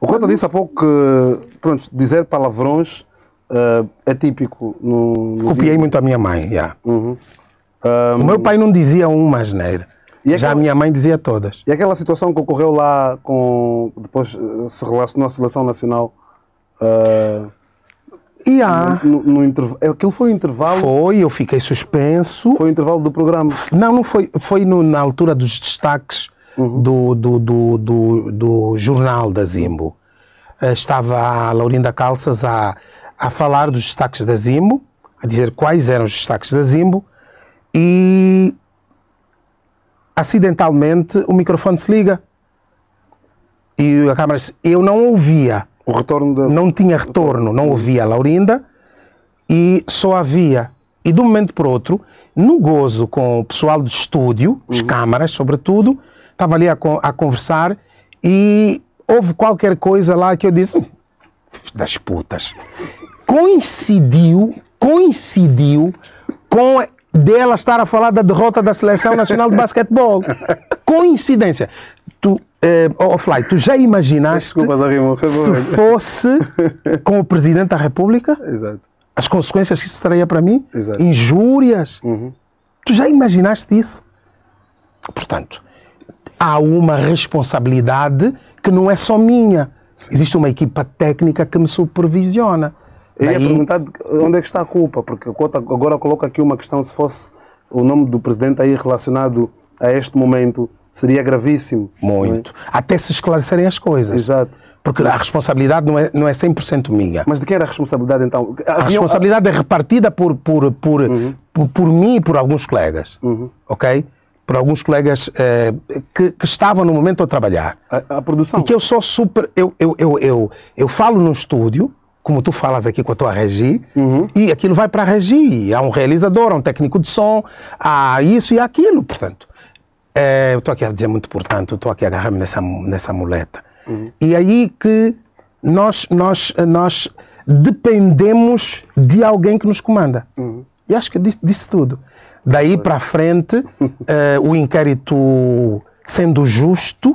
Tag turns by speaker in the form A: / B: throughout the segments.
A: O Cota disse há pouco que, pronto, dizer palavrões é típico no
B: Copiei
A: dia.
B: muito a minha mãe, já.
A: Uhum.
B: O meu pai não dizia uma asneira. Já a minha mãe dizia todas.
A: E aquela situação que ocorreu lá, depois se relacionou à Seleção Nacional, aquilo foi o intervalo?
B: Foi, eu fiquei suspenso.
A: Foi o intervalo do programa?
B: Não foi. Foi na altura dos destaques do jornal da Zimbo. Estava a Laurinda Calças a falar dos destaques da Zimbo, a dizer quais eram os destaques da Zimbo, e acidentalmente o microfone se liga. E a câmara, eu não ouvia.
A: O retorno
B: não tinha retorno, não ouvia a Laurinda e só havia. E de um momento para o outro, no gozo com o pessoal do estúdio, as câmaras sobretudo, estava ali a conversar e houve qualquer coisa lá que eu disse, das putas. Coincidiu com dela estar a falar da derrota da Seleção Nacional de Basquetebol. Coincidência. Fly, tu já imaginaste se fosse com o Presidente da República?
A: Exato.
B: As consequências que isso traria para mim?
A: Exato.
B: Injúrias? Tu já imaginaste isso? Portanto, há uma responsabilidade que não é só minha. Existe uma equipa técnica que me supervisiona.
A: Eu ia perguntar onde é que está a culpa, porque agora coloca aqui uma questão, se fosse o nome do Presidente aí relacionado a este momento, seria gravíssimo.
B: Muito. Até se esclarecerem as coisas.
A: Exato.
B: Porque a responsabilidade não é 100% minha.
A: Mas de quem era a responsabilidade então?
B: A responsabilidade é repartida por mim e por alguns colegas. Ok? Por alguns colegas que estavam no momento a trabalhar.
A: A produção.
B: E que eu sou super... Eu falo no estúdio, como tu falas aqui com a tua regi, e aquilo vai para a regi. Há um realizador, há um técnico de som, há isso e aquilo. Portanto, eu estou aqui a dizer muito portanto, estou aqui a agarrar-me nessa muleta. E aí que nós dependemos de alguém que nos comanda. E acho que disse tudo. Daí para frente, o inquérito sendo justo,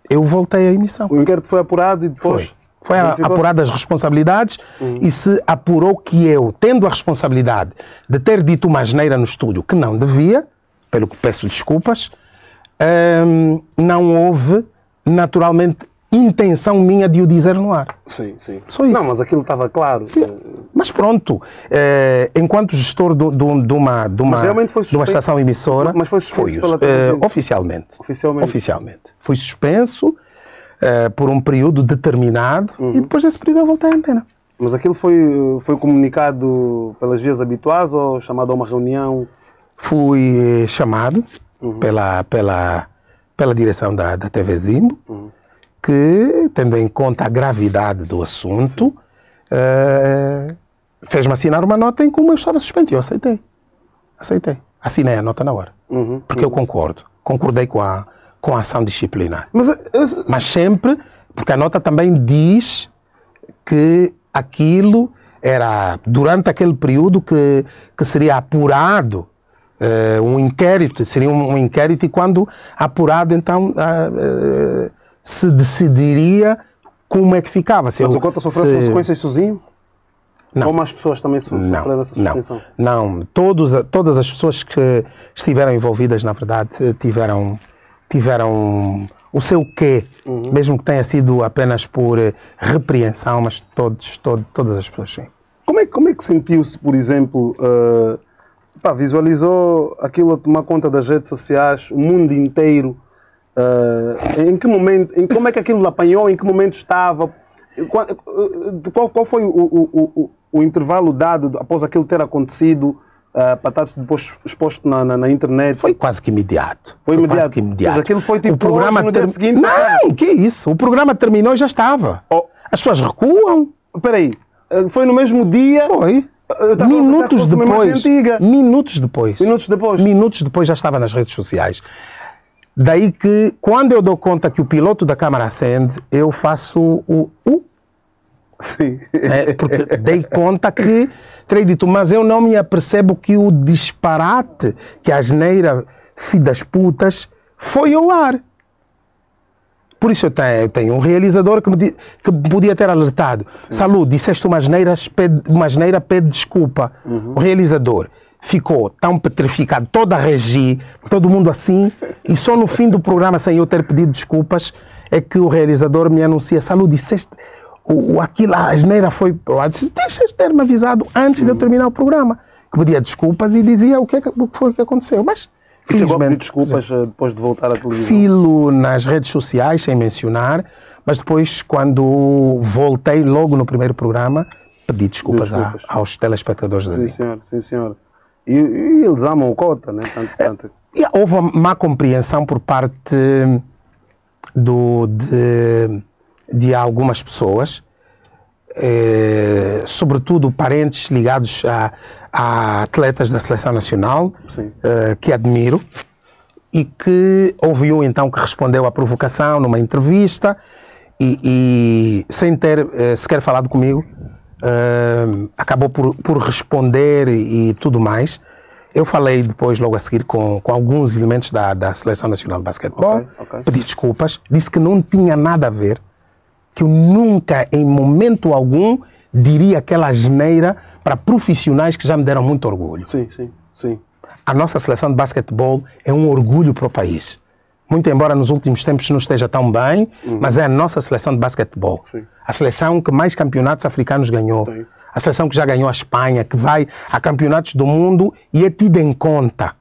B: eu voltei à emissão.
A: O inquérito foi apurado e depois...
B: Foi apurado as responsabilidades e se apurou que eu, tendo a responsabilidade de ter dito uma asneira no estúdio que não devia, pelo que peço desculpas, não houve, naturalmente, intenção minha de o dizer no ar.
A: Sim, sim.
B: Só isso.
A: Não, mas aquilo estava claro.
B: Mas pronto, enquanto gestor de uma estação emissora,
A: mas foi suspenso pela televisão?
B: Oficialmente. Fui suspenso por um período determinado e depois desse período eu voltei à antena.
A: Mas aquilo foi comunicado pelas vias habituais ou chamado a uma reunião?
B: Fui chamado pela direção da TV Zimbo, que, tendo em conta a gravidade do assunto, fez-me assinar uma nota em como eu estava suspenso. Eu aceitei. Assinei a nota na hora. Porque eu concordei com a ação disciplinar. Mas sempre, porque a nota também diz que aquilo era, durante aquele período, que seria apurado um inquérito, e quando apurado, então, se decidiria como é que ficava.
A: Mas o Cota sofreu as consequências sozinho?
B: Não.
A: Ou mais pessoas também sofreram essa suspensão?
B: Não. Todas as pessoas que estiveram envolvidas, na verdade, tiveram o seu quê, mesmo que tenha sido apenas por repreensão, mas todas as pessoas, sim.
A: Como é que sentiu-se, por exemplo, visualizou aquilo a tomar conta das redes sociais, o mundo inteiro, em que momento, como é que aquilo apanhou, em que momento estava, qual foi o intervalo dado após aquilo ter acontecido, para estar depois exposto na internet?
B: Foi quase que imediato.
A: Foi
B: quase que imediato.
A: Mas aquilo foi tipo
B: o programa
A: no dia seguinte?
B: Não, que isso? O programa terminou e já estava. As pessoas recuam.
A: Espera aí, foi no mesmo dia?
B: Foi. Minutos depois já estava nas redes sociais. Daí que, quando eu dou conta que o piloto da câmara acende, eu faço o
A: Sim.
B: Porque dei conta que terei dito, mas eu não me apercebo que o disparate, que a asneira, filho das putas, foi ao ar. Por isso eu tenho um realizador que podia ter alertado. Sim. Salud, disseste uma asneira, pede desculpa. O realizador ficou tão petrificado, toda a regi, todo mundo assim, e só no fim do programa, sem eu ter pedido desculpas, é que o realizador me anuncia: Salud, disseste, a asneira foi... Eu disse: deixa de ter-me avisado antes de eu terminar o programa. Que pedia desculpas e dizia o que foi que aconteceu. Mas,
A: chegou a pedir desculpas depois de voltar à televisão?
B: Filo nas redes sociais, sem mencionar, mas depois, quando voltei logo no primeiro programa, pedi desculpas aos telespectadores da Zine.
A: Sim, senhor. Sim, senhor. E eles amam o Cota, né? Tanto.
B: Houve uma má compreensão por parte de algumas pessoas, sobretudo parentes ligados a atletas da Seleção Nacional, que admiro, e que houve um então que respondeu à provocação numa entrevista e sem ter sequer falado comigo, acabou por responder e tudo mais. Eu falei depois, logo a seguir, com alguns elementos da Seleção Nacional de Basquetebol, pedi desculpas, disse que não tinha nada a ver, que eu nunca, em momento algum, diria aquela asneira para profissionais que já me deram muito orgulho.
A: Sim.
B: A nossa Seleção de Basquetebol é um orgulho para o país. Muito embora nos últimos tempos não esteja tão bem, mas é a nossa Seleção de Basquetebol.
A: Sim.
B: A seleção que mais campeonatos africanos ganhou.
A: Sim.
B: A seleção que já ganhou a Espanha, que vai a campeonatos do mundo e é tida em conta.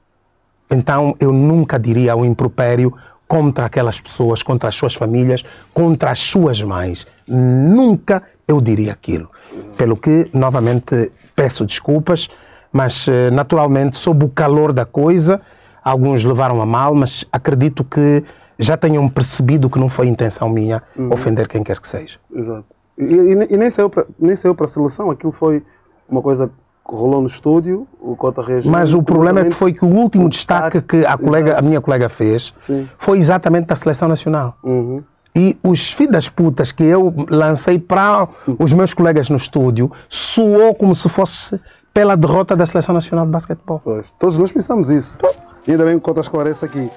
B: Então, eu nunca diria um impropério contra aquelas pessoas, contra as suas famílias, contra as suas mães. Nunca eu diria aquilo. Pelo que, novamente, peço desculpas, mas, naturalmente, sob o calor da coisa, alguns levaram a mal, mas acredito que já tenham percebido que não foi intenção minha ofender quem quer que seja.
A: Exato. E nem saiu para a seleção, aquilo foi uma coisa que rolou no estúdio, o Cota reagiu.
B: Mas o problema é que foi que o último destaque que a minha colega fez foi exatamente da Seleção Nacional. E os filhos das putas que eu lancei para os meus colegas no estúdio soou como se fosse pela derrota da Seleção Nacional de Basquetebol.
A: Pois, todos nós pensamos isso. E ainda bem que o Cota esclarece aqui.